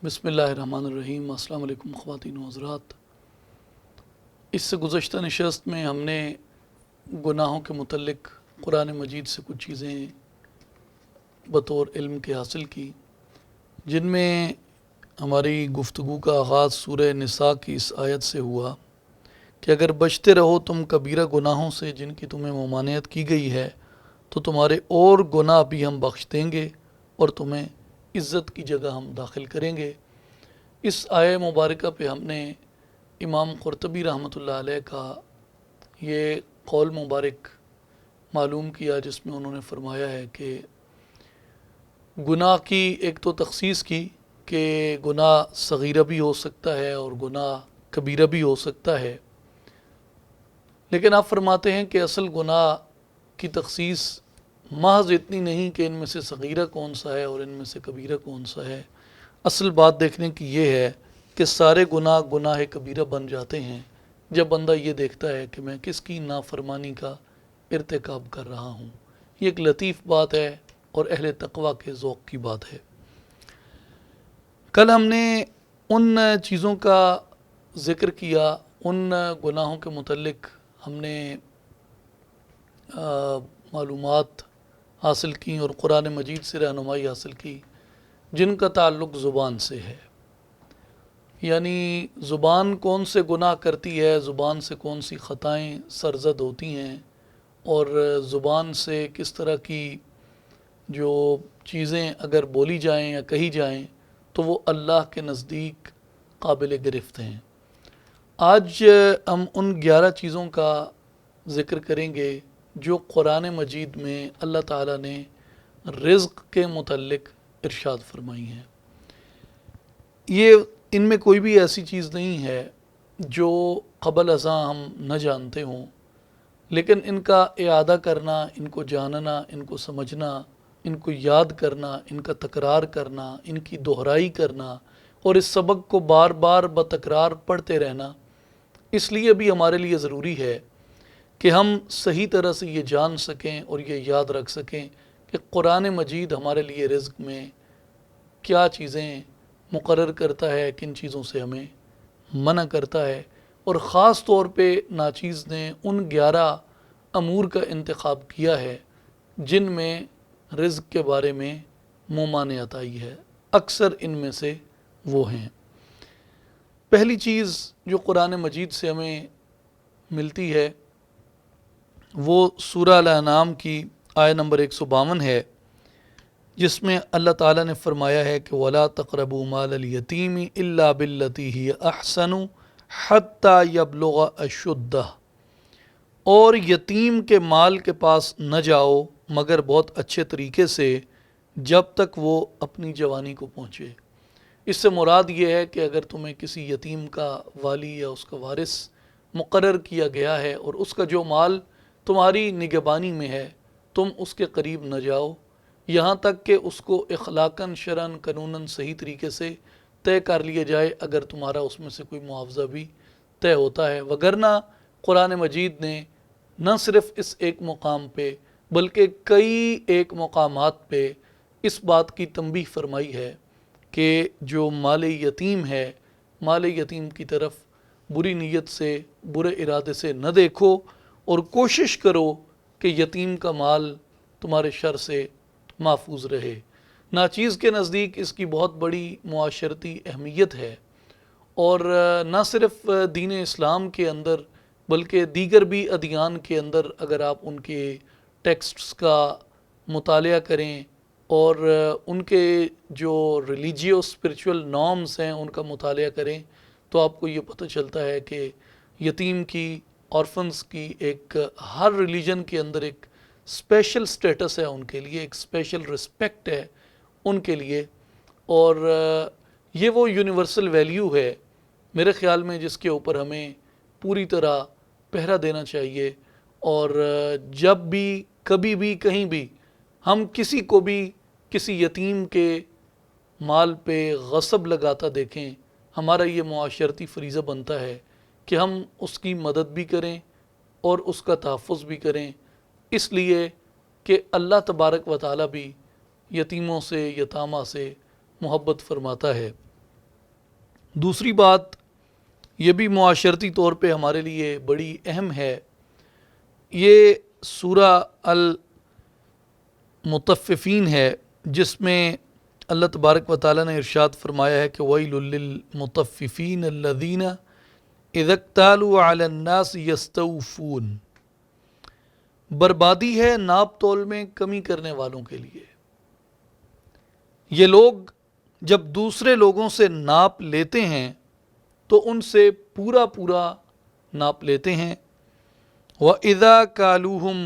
بسم اللہ الرحمن الرحیم۔ السلام علیکم خواتین و حضرات۔ اس سے گزشتہ نشست میں ہم نے گناہوں کے متعلق قرآن مجید سے کچھ چیزیں بطور علم کے حاصل کی، جن میں ہماری گفتگو کا آغاز سورہ نساء کی اس آیت سے ہوا کہ اگر بچتے رہو تم کبیرہ گناہوں سے جن کی تمہیں ممانعت کی گئی ہے تو تمہارے اور گناہ بھی ہم بخش دیں گے اور تمہیں عزت کی جگہ ہم داخل کریں گے۔ اس آیہ مبارکہ پہ ہم نے امام قرطبی رحمۃ اللہ علیہ کا یہ قول مبارک معلوم کیا، جس میں انہوں نے فرمایا ہے کہ گناہ کی ایک تو تخصیص کی کہ گناہ صغیرہ بھی ہو سکتا ہے اور گناہ کبیرہ بھی ہو سکتا ہے، لیکن آپ فرماتے ہیں کہ اصل گناہ کی تخصیص محض اتنی نہیں کہ ان میں سے صغیرہ کون سا ہے اور ان میں سے کبیرہ کون سا ہے۔ اصل بات دیکھنے کی یہ ہے کہ سارے گناہ گناہ کبیرہ بن جاتے ہیں جب بندہ یہ دیکھتا ہے کہ میں کس کی نافرمانی کا ارتکاب کر رہا ہوں۔ یہ ایک لطیف بات ہے اور اہل تقوی کے ذوق کی بات ہے۔ کل ہم نے ان چیزوں کا ذکر کیا، ان گناہوں کے متعلق ہم نے معلومات حاصل کی اور قرآن مجید سے رہنمائی حاصل کی جن کا تعلق زبان سے ہے، یعنی زبان کون سے گناہ کرتی ہے، زبان سے کون سی خطائیں سرزد ہوتی ہیں، اور زبان سے کس طرح کی جو چیزیں اگر بولی جائیں یا کہی جائیں تو وہ اللہ کے نزدیک قابل گرفت ہیں۔ آج ہم ان 11 چیزوں کا ذکر کریں گے جو قرآن مجید میں اللہ تعالیٰ نے رزق کے متعلق ارشاد فرمائی ہیں۔ یہ ان میں کوئی بھی ایسی چیز نہیں ہے جو قبل ازاں ہم نہ جانتے ہوں، لیکن ان کا اعادہ کرنا، ان کو جاننا، ان کو سمجھنا، ان کو یاد کرنا، ان کا تکرار کرنا، ان کی دہرائی کرنا اور اس سبق کو بار بار بتکرار پڑھتے رہنا اس لیے بھی ہمارے لیے ضروری ہے کہ ہم صحیح طرح سے یہ جان سکیں اور یہ یاد رکھ سکیں کہ قرآن مجید ہمارے لیے رزق میں کیا چیزیں مقرر کرتا ہے، کن چیزوں سے ہمیں منع کرتا ہے، اور خاص طور پہ ناچیز نے ان 11 امور کا انتخاب کیا ہے جن میں رزق کے بارے میں ممانعت آئی ہے۔ اکثر ان میں سے وہ ہیں۔ پہلی چیز جو قرآن مجید سے ہمیں ملتی ہے وہ سورہ الانعام کی آیہ نمبر 152 ہے، جس میں اللہ تعالیٰ نے فرمایا ہے کہ وَلَا تَقْرَبُوا مَالَ الْيَتِيمِ إِلَّا بِالَّتِي هِيَ أَحْسَنُ حَتَّى يَبْلُغَ أَشُدَّهُ، اور یتیم کے مال کے پاس نہ جاؤ مگر بہت اچھے طریقے سے جب تک وہ اپنی جوانی کو پہنچے۔ اس سے مراد یہ ہے کہ اگر تمہیں کسی یتیم کا والی یا اس کا وارث مقرر کیا گیا ہے اور اس کا جو مال تمہاری نگہبانی میں ہے، تم اس کے قریب نہ جاؤ یہاں تک کہ اس کو اخلاقاً شرعاً قانوناً صحیح طریقے سے طے کر لیا جائے، اگر تمہارا اس میں سے کوئی معاوضہ بھی طے ہوتا ہے۔ وگرنہ قرآن مجید نے نہ صرف اس ایک مقام پہ بلکہ کئی ایک مقامات پہ اس بات کی تنبیہ فرمائی ہے کہ جو مال یتیم ہے، مال یتیم کی طرف بری نیت سے، برے ارادے سے نہ دیکھو اور کوشش کرو کہ یتیم کا مال تمہارے شر سے محفوظ رہے۔ ناچیز کے نزدیک اس کی بہت بڑی معاشرتی اہمیت ہے، اور نہ صرف دین اسلام کے اندر بلکہ دیگر بھی ادیان کے اندر اگر آپ ان کے ٹیکسٹس کا مطالعہ کریں اور ان کے جو ریلیجیو اسپرچول نارمز ہیں ان کا مطالعہ کریں تو آپ کو یہ پتہ چلتا ہے کہ یتیم کی، آرفنز کی ایک ہر ریلیجن کے اندر ایک اسپیشل سٹیٹس ہے، ان کے لیے ایک اسپیشل رسپیکٹ ہے ان کے لیے، اور یہ وہ یونیورسل ویلیو ہے میرے خیال میں جس کے اوپر ہمیں پوری طرح پہرا دینا چاہیے، اور جب بھی کبھی بھی کہیں بھی ہم کسی کو بھی کسی یتیم کے مال پہ غصب لگاتا دیکھیں، ہمارا یہ معاشرتی فریضہ بنتا ہے کہ ہم اس کی مدد بھی کریں اور اس کا تحفظ بھی کریں، اس لیے کہ اللہ تبارک و تعالیٰ بھی یتیموں سے، یتامہ سے محبت فرماتا ہے۔ دوسری بات یہ بھی معاشرتی طور پہ ہمارے لیے بڑی اہم ہے، یہ سورہ المطففین ہے، جس میں اللہ تبارک و تعالیٰ نے ارشاد فرمایا ہے کہ وَيْلٌ لِّلْمُطَفِّفِينَ الَّذِينَ اِذَا اكْتَالُوا عَلَى النَّاسِ يَسْتَوْفُونَ، بربادی ہے ناپ تول میں کمی کرنے والوں کے لیے۔ یہ لوگ جب دوسرے لوگوں سے ناپ لیتے ہیں تو ان سے پورا پورا ناپ لیتے ہیں۔ وَإِذَا كَالُوهُمْ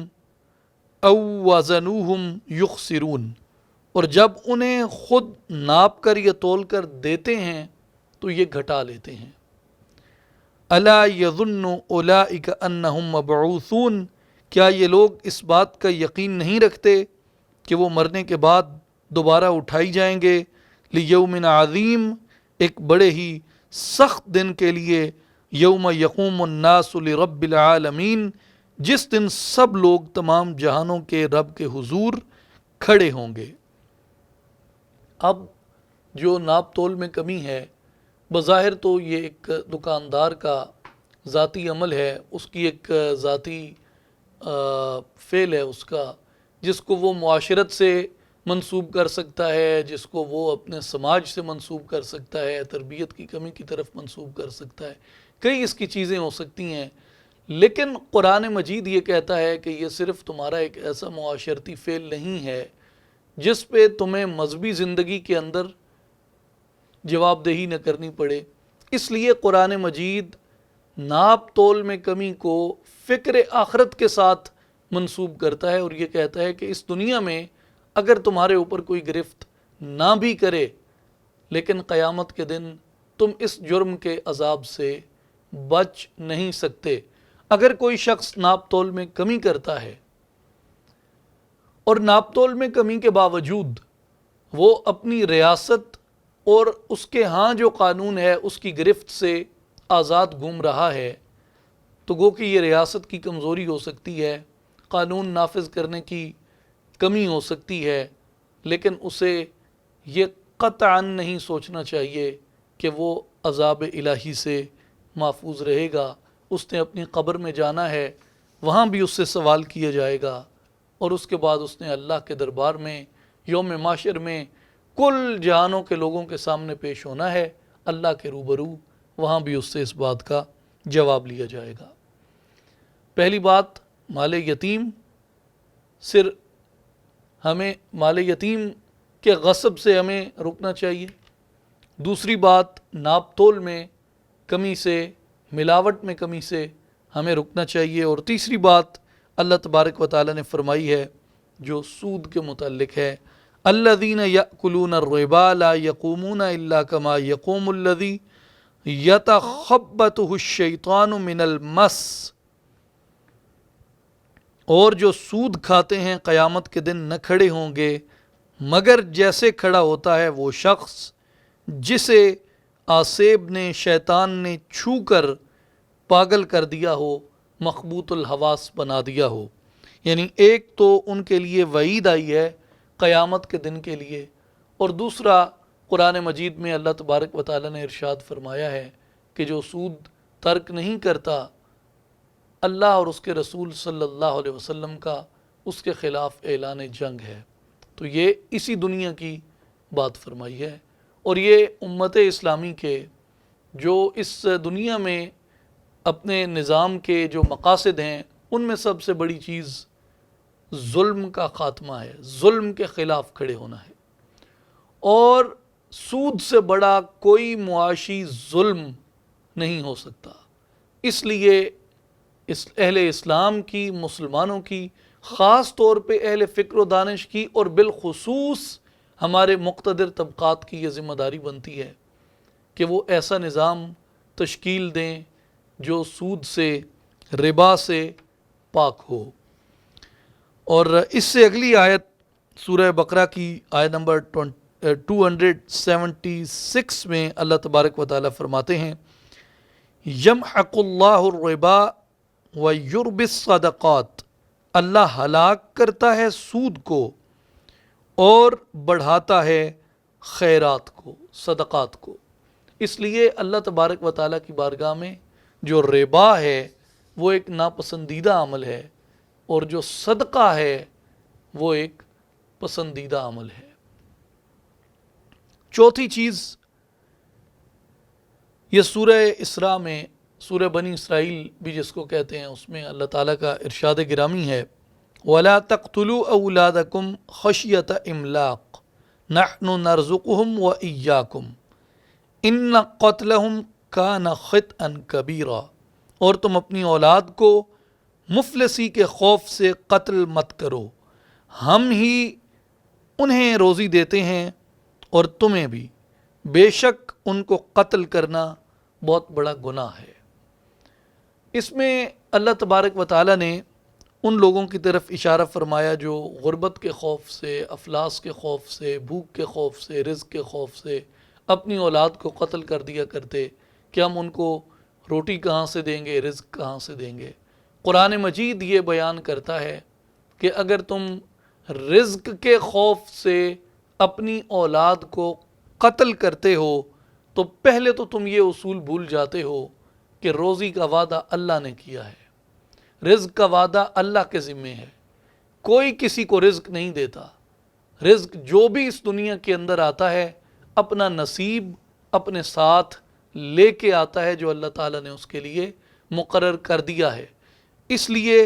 أَوْ وَزَنُوهُمْ يُخْسِرُونَ، اور جب انہیں خود ناپ کر یا تول کر دیتے ہیں تو یہ گھٹا لیتے ہیں۔ أَلَا يَظُنُّ أُولَئِكَ أَنَّهُمْ مَبْعُوثُونَ، کیا یہ لوگ اس بات کا یقین نہیں رکھتے کہ وہ مرنے کے بعد دوبارہ اٹھائی جائیں گے؟ لِيَوْمٍ عَظِيمٍ، ایک بڑے ہی سخت دن کے لیے، یوم یقوم الناس لرب العالمین، جس دن سب لوگ تمام جہانوں کے رب کے حضور کھڑے ہوں گے۔ اب جو ناپ تول میں کمی ہے، بظاہر تو یہ ایک دکاندار کا ذاتی عمل ہے، اس کی ایک ذاتی فعل ہے اس کا، جس کو وہ معاشرت سے منسوب کر سکتا ہے، جس کو وہ اپنے سماج سے منسوب کر سکتا ہے، تربیت کی کمی کی طرف منسوب کر سکتا ہے، کئی اس کی چیزیں ہو سکتی ہیں۔ لیکن قرآن مجید یہ کہتا ہے کہ یہ صرف تمہارا ایک ایسا معاشرتی فعل نہیں ہے جس پہ تمہیں مذہبی زندگی کے اندر جواب دہی نہ کرنی پڑے۔ اس لیے قرآن مجید ناپ تول میں کمی کو فکر آخرت کے ساتھ منسوب کرتا ہے، اور یہ کہتا ہے کہ اس دنیا میں اگر تمہارے اوپر کوئی گرفت نہ بھی کرے، لیکن قیامت کے دن تم اس جرم کے عذاب سے بچ نہیں سکتے۔ اگر کوئی شخص ناپ تول میں کمی کرتا ہے اور ناپ تول میں کمی کے باوجود وہ اپنی ریاست اور اس کے ہاں جو قانون ہے اس کی گرفت سے آزاد گھوم رہا ہے، تو گو کہ یہ ریاست کی کمزوری ہو سکتی ہے، قانون نافذ کرنے کی کمی ہو سکتی ہے، لیکن اسے یہ قطعاً نہیں سوچنا چاہیے کہ وہ عذاب الہی سے محفوظ رہے گا۔ اس نے اپنی قبر میں جانا ہے، وہاں بھی اس سے سوال کیا جائے گا، اور اس کے بعد اس نے اللہ کے دربار میں یوم معاشر میں کل جہانوں کے لوگوں کے سامنے پیش ہونا ہے، اللہ کے روبرو، وہاں بھی اس سے اس بات کا جواب لیا جائے گا۔ پہلی بات، مال یتیم، صرف ہمیں مال یتیم کے غصب سے ہمیں رکنا چاہیے۔ دوسری بات، ناپ تول میں کمی سے، ملاوٹ میں کمی سے ہمیں رکنا چاہیے۔ اور تیسری بات اللہ تبارک و تعالیٰ نے فرمائی ہے جو سود کے متعلق ہے، الذین یأکلون الربا لا یقومون الا کما یقوم الذی یتخبطہ الشیطان من المس، اور جو سود کھاتے ہیں قیامت کے دن نہ کھڑے ہوں گے مگر جیسے کھڑا ہوتا ہے وہ شخص جسے آسیب نے، شیطان نے چھو کر پاگل کر دیا ہو، مخبوط الحواس بنا دیا ہو۔ یعنی ایک تو ان کے لیے وعید آئی ہے قیامت کے دن کے لیے، اور دوسرا قرآن مجید میں اللہ تبارک و تعالیٰ نے ارشاد فرمایا ہے کہ جو سود ترک نہیں کرتا، اللہ اور اس کے رسول صلی اللہ علیہ وسلم کا اس کے خلاف اعلان جنگ ہے۔ تو یہ اسی دنیا کی بات فرمائی ہے، اور یہ امت اسلامی کے جو اس دنیا میں اپنے نظام کے جو مقاصد ہیں ان میں سب سے بڑی چیز ظلم کا خاتمہ ہے، ظلم کے خلاف کھڑے ہونا ہے، اور سود سے بڑا کوئی معاشی ظلم نہیں ہو سکتا۔ اس لیے اہل اسلام کی، مسلمانوں کی، خاص طور پہ اہل فکر و دانش کی، اور بالخصوص ہمارے مقتدر طبقات کی یہ ذمہ داری بنتی ہے کہ وہ ایسا نظام تشکیل دیں جو سود سے، ربا سے پاک ہو۔ اور اس سے اگلی آیت سورہ بقرہ کی آیت نمبر 276 میں اللہ تبارک و تعالیٰ فرماتے ہیں یمحق اللہ الربا ویربی الصدقات، اللہ ہلاک کرتا ہے سود کو اور بڑھاتا ہے خیرات کو، صدقات کو۔ اس لیے اللہ تبارک و تعالیٰ کی بارگاہ میں جو ربا ہے وہ ایک ناپسندیدہ عمل ہے، اور جو صدقہ ہے وہ ایک پسندیدہ عمل ہے۔ چوتھی چیز، یہ سورہ اسراء میں، سورہ بنی اسرائیل بھی جس کو کہتے ہیں، اس میں اللہ تعالیٰ کا ارشاد گرامی ہے وَلَا تَقْتُلُوا أَوْلَادَكُمْ خَشْيَةَ إِمْلَاقٍ نَحْنُ نَرْزُقُهُمْ وَإِيَّاكُمْ إِنَّ قَتْلَهُمْ كَانَ خِطْئًا كَبِيرًا، اور تم اپنی اولاد کو مفلسی کے خوف سے قتل مت کرو، ہم ہی انہیں روزی دیتے ہیں اور تمہیں بھی، بے شک ان کو قتل کرنا بہت بڑا گناہ ہے۔ اس میں اللہ تبارک و تعالیٰ نے ان لوگوں کی طرف اشارہ فرمایا جو غربت کے خوف سے، افلاس کے خوف سے، بھوک کے خوف سے، رزق کے خوف سے اپنی اولاد کو قتل کر دیا کرتے کہ ہم ان کو روٹی کہاں سے دیں گے، رزق کہاں سے دیں گے۔ قرآن مجید یہ بیان کرتا ہے کہ اگر تم رزق کے خوف سے اپنی اولاد کو قتل کرتے ہو تو پہلے تو تم یہ اصول بھول جاتے ہو کہ روزی کا وعدہ اللہ نے کیا ہے، رزق کا وعدہ اللہ کے ذمے ہے، کوئی کسی کو رزق نہیں دیتا۔ رزق جو بھی اس دنیا کے اندر آتا ہے اپنا نصیب اپنے ساتھ لے کے آتا ہے جو اللہ تعالیٰ نے اس کے لیے مقرر کر دیا ہے۔ اس لیے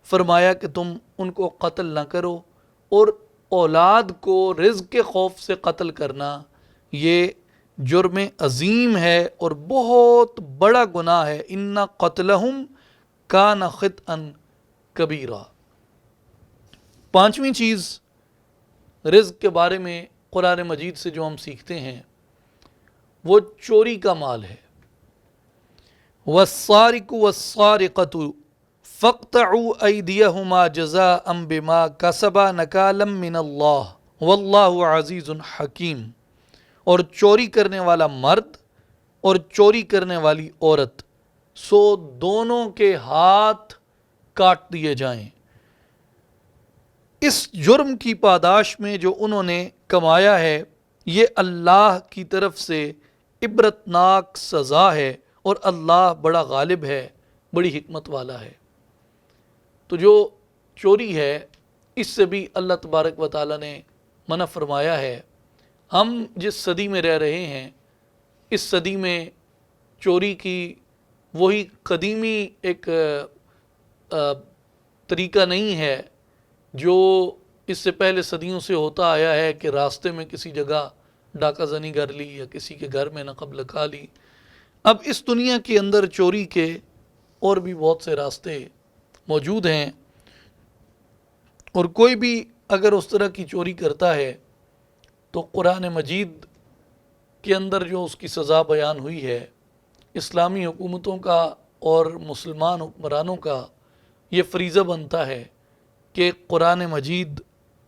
فرمایا کہ تم ان کو قتل نہ کرو، اور اولاد کو رزق کے خوف سے قتل کرنا یہ جرم عظیم ہے اور بہت بڑا گناہ ہے۔ ان قتلہم کان خطئا کبیرا۔ پانچویں چیز رزق کے بارے میں قرآن مجید سے جو ہم سیکھتے ہیں وہ چوری کا مال ہے۔ والسارق والسارقۃ فاقطعوا ایدیہما جزاء بما کسبا نکالا من اللہ واللہ عزیز حکیم، اور چوری کرنے والا مرد اور چوری کرنے والی عورت سو دونوں کے ہاتھ کاٹ دیے جائیں، اس جرم کی پاداش میں جو انہوں نے کمایا ہے یہ اللہ کی طرف سے عبرتناک سزا ہے، اور اللہ بڑا غالب ہے، بڑی حکمت والا ہے۔ تو جو چوری ہے اس سے بھی اللہ تبارک و تعالیٰ نے منع فرمایا ہے۔ ہم جس صدی میں رہ رہے ہیں اس صدی میں چوری کی وہی قدیمی ایک طریقہ نہیں ہے جو اس سے پہلے صدیوں سے ہوتا آیا ہے کہ راستے میں کسی جگہ ڈاکہ زنی کر لی یا کسی کے گھر میں نقب لگا لی۔ اب اس دنیا کے اندر چوری کے اور بھی بہت سے راستے موجود ہیں، اور کوئی بھی اگر اس طرح کی چوری کرتا ہے تو قرآن مجید کے اندر جو اس کی سزا بیان ہوئی ہے، اسلامی حکومتوں کا اور مسلمان حکمرانوں کا یہ فریضہ بنتا ہے کہ قرآن مجید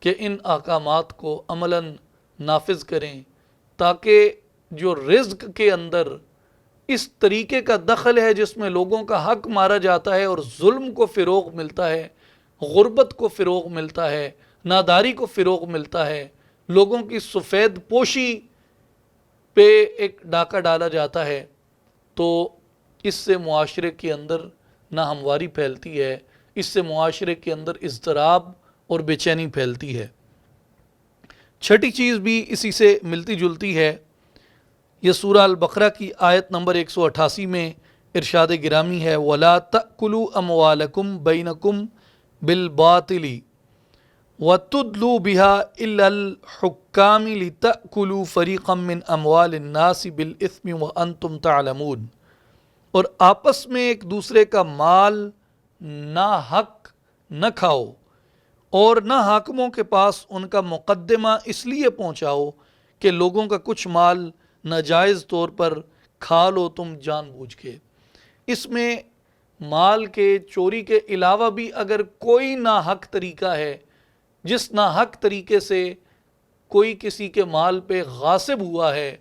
کے ان احکامات کو عملاً نافذ کریں، تاکہ جو رزق کے اندر اس طریقے کا دخل ہے جس میں لوگوں کا حق مارا جاتا ہے اور ظلم کو فروغ ملتا ہے، غربت کو فروغ ملتا ہے، ناداری کو فروغ ملتا ہے، لوگوں کی سفید پوشی پہ ایک ڈاکہ ڈالا جاتا ہے، تو اس سے معاشرے کے اندر ناہمواری پھیلتی ہے، اس سے معاشرے کے اندر اضطراب اور بے چینی پھیلتی ہے۔ چھٹی چیز بھی اسی سے ملتی جلتی ہے، یہ سورہ البقرہ کی آیت نمبر 188 میں ارشاد گرامی ہے وَلَا تَأْكُلُوا أَمْوَالَكُمْ بَيْنَكُمْ بِالْبَاطِلِ وَتُدْلُوا بِهَا إِلَّا الْحُكَّامِ لِتَأْكُلُوا فَرِيقًا مِّنْ أَمْوَالِ النَّاسِ بِالْإِثْمِ وَأَنْتُمْ تَعْلَمُونَ، اور آپس میں ایک دوسرے کا مال ناحق نہ کھاؤ اور نہ حاکموں کے پاس ان کا مقدمہ اس لیے پہنچاؤ کہ لوگوں کا کچھ مال ناجائز طور پر کھا لو تم جان بوجھ کے۔ اس میں مال کے چوری کے علاوہ بھی اگر کوئی ناحق طریقہ ہے، جس ناحق طریقے سے کوئی کسی کے مال پہ غاصب ہوا ہے،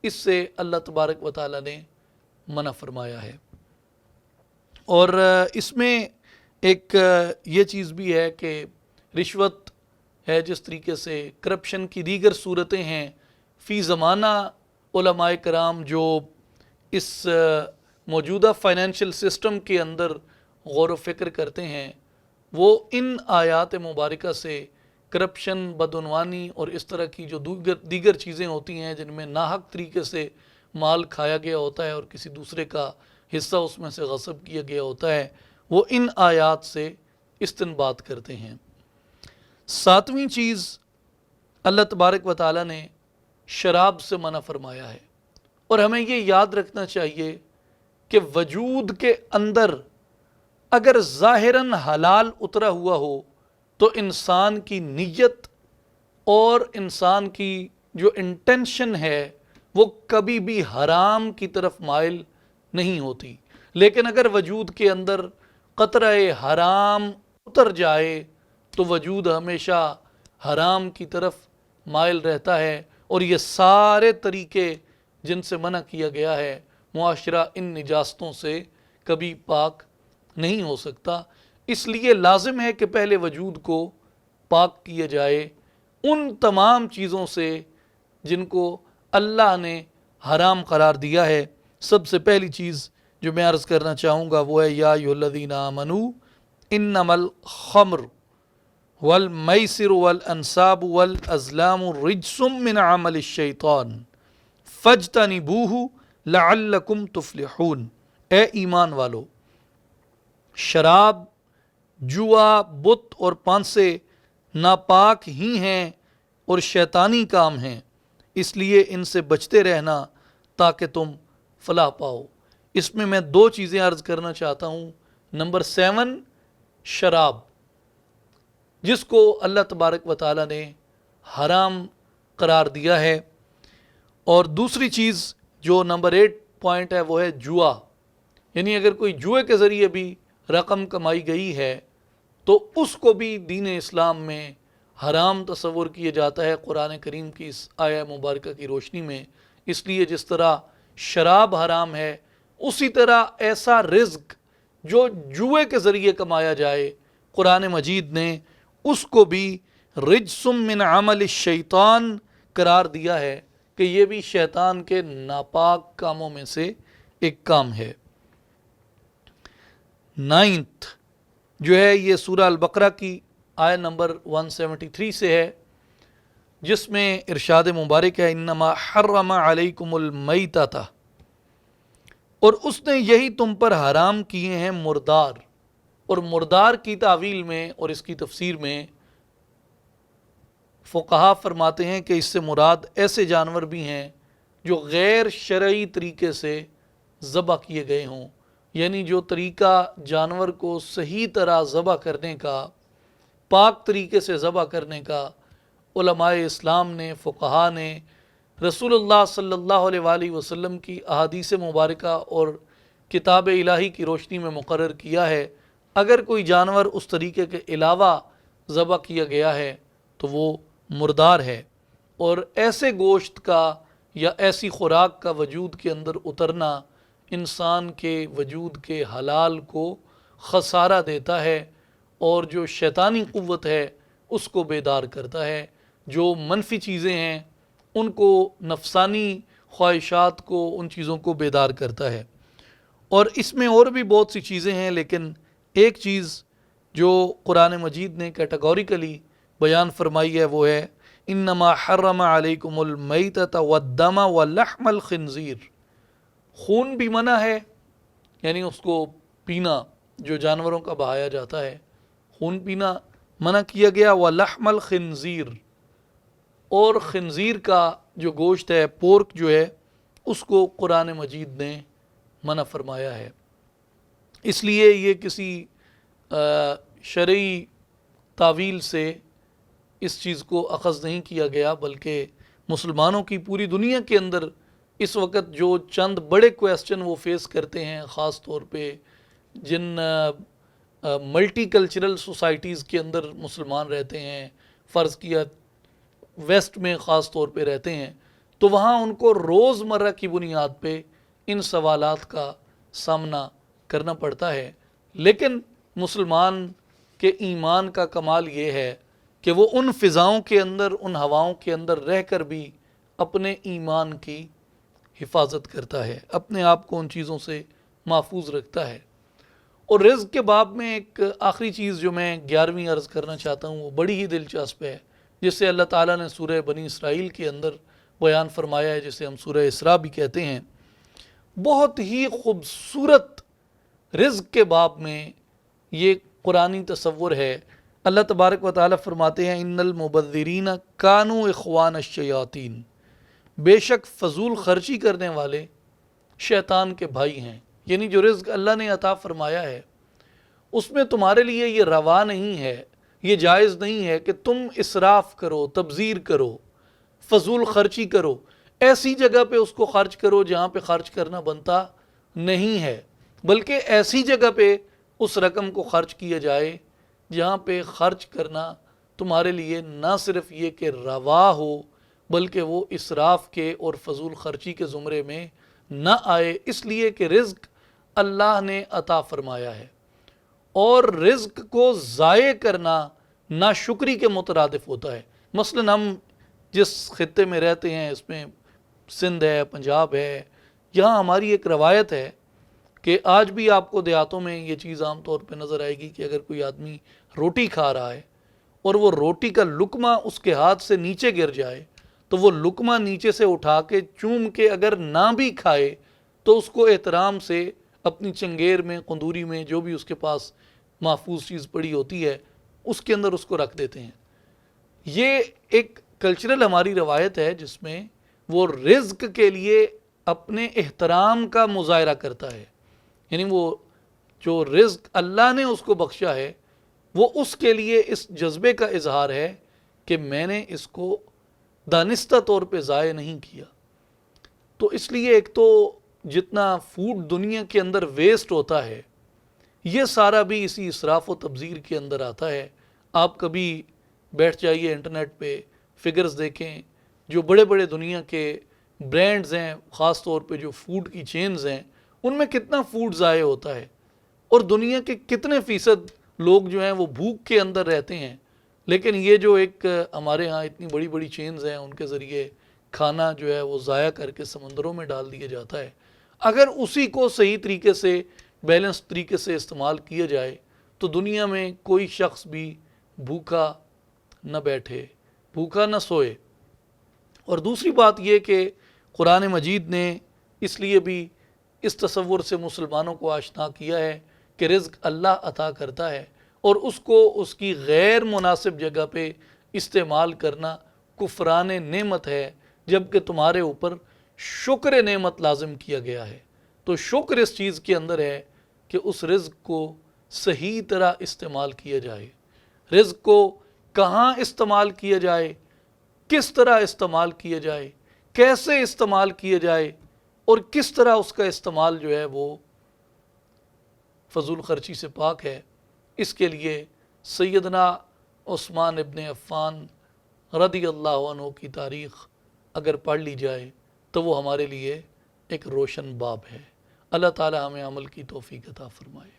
اس سے اللہ تبارک و تعالیٰ نے منع فرمایا ہے۔ اور اس میں ایک یہ چیز بھی ہے کہ رشوت ہے، جس طریقے سے کرپشن کی دیگر صورتیں ہیں، فی زمانہ علماء کرام جو اس موجودہ فائنینشیل سسٹم کے اندر غور و فکر کرتے ہیں وہ ان آیات مبارکہ سے کرپشن، بدعنوانی اور اس طرح کی جو دیگر چیزیں ہوتی ہیں جن میں ناحق طریقے سے مال کھایا گیا ہوتا ہے اور کسی دوسرے کا حصہ اس میں سے غصب کیا گیا ہوتا ہے، وہ ان آیات سے استنباط کرتے ہیں۔ ساتویں چیز، اللہ تبارک و تعالیٰ نے شراب سے منع فرمایا ہے، اور ہمیں یہ یاد رکھنا چاہیے کہ وجود کے اندر اگر ظاہراً حلال اترا ہوا ہو تو انسان کی نیت اور انسان کی جو انٹینشن ہے وہ کبھی بھی حرام کی طرف مائل نہیں ہوتی، لیکن اگر وجود کے اندر قطرہ حرام اتر جائے تو وجود ہمیشہ حرام کی طرف مائل رہتا ہے، اور یہ سارے طریقے جن سے منع کیا گیا ہے معاشرہ ان نجاستوں سے کبھی پاک نہیں ہو سکتا۔ اس لیے لازم ہے کہ پہلے وجود کو پاک کیا جائے ان تمام چیزوں سے جن کو اللہ نے حرام قرار دیا ہے۔ سب سے پہلی چیز جو میں عرض کرنا چاہوں گا وہ ہے یا ایھا الذین آمنوا انما الخمر والمیسر والانصاب والازلام رجس من عمل الشیطان فاجتنبوہ لعلکم تفلحون۔ اے ایمان والو، شراب، جوا، بت اور پانسے ناپاک ہی ہیں اور شیطانی کام ہیں، اس لیے ان سے بچتے رہنا تاکہ تم فلاح پاؤ۔ اس میں میں دو چیزیں عرض کرنا چاہتا ہوں۔ نمبر 7، شراب جس کو اللہ تبارک و تعالیٰ نے حرام قرار دیا ہے، اور دوسری چیز جو نمبر 8 پوائنٹ ہے وہ ہے جوا، یعنی اگر کوئی جوئے کے ذریعے بھی رقم کمائی گئی ہے تو اس کو بھی دین اسلام میں حرام تصور کیا جاتا ہے قرآن کریم کی اس آیہ مبارکہ کی روشنی میں۔ اس لیے جس طرح شراب حرام ہے اسی طرح ایسا رزق جو جوئے کے ذریعے کمایا جائے قرآن مجید نے اس کو بھی رجس من عمل الشیطان قرار دیا ہے کہ یہ بھی شیطان کے ناپاک کاموں میں سے ایک کام ہے۔ 9 جو ہے یہ سورہ البقرہ کی آیت نمبر 173 سے ہے، جس میں ارشاد مبارک ہے انما حرم علیکم المیتۃ، اور اس نے یہی تم پر حرام کیے ہیں مردار۔ اور مردار کی تعویل میں اور اس کی تفسیر میں فقہا فرماتے ہیں کہ اس سے مراد ایسے جانور بھی ہیں جو غیر شرعی طریقے سے ذبح کیے گئے ہوں، یعنی جو طریقہ جانور کو صحیح طرح ذبح کرنے کا، پاک طریقے سے ذبح کرنے کا علماء اسلام نے، فقہا نے، رسول اللہ صلی اللہ علیہ وآلہ وسلم کی احادیث مبارکہ اور کتاب الہی کی روشنی میں مقرر کیا ہے۔ اگر کوئی جانور اس طریقے کے علاوہ ذبح کیا گیا ہے تو وہ مردار ہے، اور ایسے گوشت کا یا ایسی خوراک کا وجود کے اندر اترنا انسان کے وجود کے حلال کو خسارہ دیتا ہے، اور جو شیطانی قوت ہے اس کو بیدار کرتا ہے، جو منفی چیزیں ہیں ان کو، نفسانی خواہشات کو، ان چیزوں کو بیدار کرتا ہے۔ اور اس میں اور بھی بہت سی چیزیں ہیں، لیکن ایک چیز جو قرآن مجید نے کیٹیگوریکلی بیان فرمائی ہے وہ ہے انما حرم علیکم المیتۃ والدم ولحم الخنزیر۔ خون بھی منع ہے، یعنی اس کو پینا، جو جانوروں کا بہایا جاتا ہے خون پینا منع کیا گیا، ولحم الخنزیر، اور خنزیر کا جو گوشت ہے، پورک جو ہے، اس کو قرآن مجید نے منع فرمایا ہے۔ اس لیے یہ کسی شرعی تعویل سے اس چیز کو اخذ نہیں کیا گیا، بلکہ مسلمانوں کی پوری دنیا کے اندر اس وقت جو چند بڑے کویسچن وہ فیس کرتے ہیں، خاص طور پہ جن ملٹی کلچرل سوسائٹیز کے اندر مسلمان رہتے ہیں، فرض کیا ویسٹ میں خاص طور پہ رہتے ہیں، تو وہاں ان کو روز مرہ کی بنیاد پہ ان سوالات کا سامنا کرنا پڑتا ہے۔ لیکن مسلمان کے ایمان کا کمال یہ ہے کہ وہ ان فضاؤں کے اندر، ان ہواؤں کے اندر رہ کر بھی اپنے ایمان کی حفاظت کرتا ہے، اپنے آپ کو ان چیزوں سے محفوظ رکھتا ہے۔ اور رزق کے باب میں ایک آخری چیز جو میں 11ویں عرض کرنا چاہتا ہوں وہ بڑی ہی دلچسپ ہے، جس سے اللہ تعالیٰ نے سورہ بنی اسرائیل کے اندر بیان فرمایا ہے، جسے ہم سورہ اسراء بھی کہتے ہیں۔ بہت ہی خوبصورت رزق کے باب میں یہ قرآنی تصور ہے۔ اللہ تبارک و تعالیٰ فرماتے ہیں ان المبذرین کانوا اخوان الشیاطین، بے شک فضول خرچی کرنے والے شیطان کے بھائی ہیں۔ یعنی جو رزق اللہ نے عطا فرمایا ہے اس میں تمہارے لیے یہ روا نہیں ہے، یہ جائز نہیں ہے کہ تم اسراف کرو، تبذیر کرو، فضول خرچی کرو، ایسی جگہ پہ اس کو خرچ کرو جہاں پہ خرچ کرنا بنتا نہیں ہے، بلکہ ایسی جگہ پہ اس رقم کو خرچ کیا جائے جہاں پہ خرچ کرنا تمہارے لیے نہ صرف یہ کہ روا ہو بلکہ وہ اسراف کے اور فضول خرچی کے زمرے میں نہ آئے، اس لیے کہ رزق اللہ نے عطا فرمایا ہے، اور رزق کو ضائع کرنا ناشکری کے مترادف ہوتا ہے۔ مثلا ہم جس خطے میں رہتے ہیں اس میں سندھ ہے، پنجاب ہے، یہاں ہماری ایک روایت ہے کہ آج بھی آپ کو دیہاتوں میں یہ چیز عام طور پہ نظر آئے گی کہ اگر کوئی آدمی روٹی کھا رہا ہے اور وہ روٹی کا لقمہ اس کے ہاتھ سے نیچے گر جائے تو وہ لقمہ نیچے سے اٹھا کے چوم کے اگر نہ بھی کھائے تو اس کو احترام سے اپنی چنگیر میں، قندوری میں، جو بھی اس کے پاس محفوظ چیز پڑی ہوتی ہے اس کے اندر اس کو رکھ دیتے ہیں۔ یہ ایک کلچرل ہماری روایت ہے جس میں وہ رزق کے لیے اپنے احترام کا مظاہرہ کرتا ہے، یعنی وہ جو رزق اللہ نے اس کو بخشا ہے وہ اس کے لیے اس جذبے کا اظہار ہے کہ میں نے اس کو دانستہ طور پہ ضائع نہیں کیا۔ تو اس لیے ایک تو جتنا فوڈ دنیا کے اندر ویسٹ ہوتا ہے یہ سارا بھی اسی اسراف و تبذیر کے اندر آتا ہے۔ آپ کبھی بیٹھ جائیے انٹرنیٹ پہ فگرز دیکھیں، جو بڑے بڑے دنیا کے برانڈز ہیں، خاص طور پہ جو فوڈ کی چینز ہیں، ان میں کتنا فوڈ ضائع ہوتا ہے، اور دنیا کے کتنے فیصد لوگ جو ہیں وہ بھوک کے اندر رہتے ہیں، لیکن یہ جو ایک ہمارے ہاں اتنی بڑی بڑی چینز ہیں ان کے ذریعے کھانا جو ہے وہ ضائع کر کے سمندروں میں ڈال دیا جاتا ہے۔ اگر اسی کو صحیح طریقے سے، بیلنس طریقے سے استعمال کیا جائے تو دنیا میں کوئی شخص بھی بھوکا نہ بیٹھے، بھوکا نہ سوئے۔ اور دوسری بات یہ کہ قرآن مجید نے اس لیے بھی اس تصور سے مسلمانوں کو آشنا کیا ہے کہ رزق اللہ عطا کرتا ہے اور اس کو اس کی غیر مناسب جگہ پہ استعمال کرنا کفران نعمت ہے، جبکہ تمہارے اوپر شکر نعمت لازم کیا گیا ہے۔ تو شکر اس چیز کے اندر ہے کہ اس رزق کو صحیح طرح استعمال کیا جائے، رزق کو کہاں استعمال کیا جائے، کس طرح استعمال کیا جائے، کیسے استعمال کیا جائے، اور کس طرح اس کا استعمال جو ہے وہ فضول خرچی سے پاک ہے۔ اس کے لیے سیدنا عثمان ابن عفان رضی اللہ عنہ کی تاریخ اگر پڑھ لی جائے تو وہ ہمارے لیے ایک روشن باب ہے۔ اللہ تعالی ہمیں عمل کی توفیق عطا فرمائے۔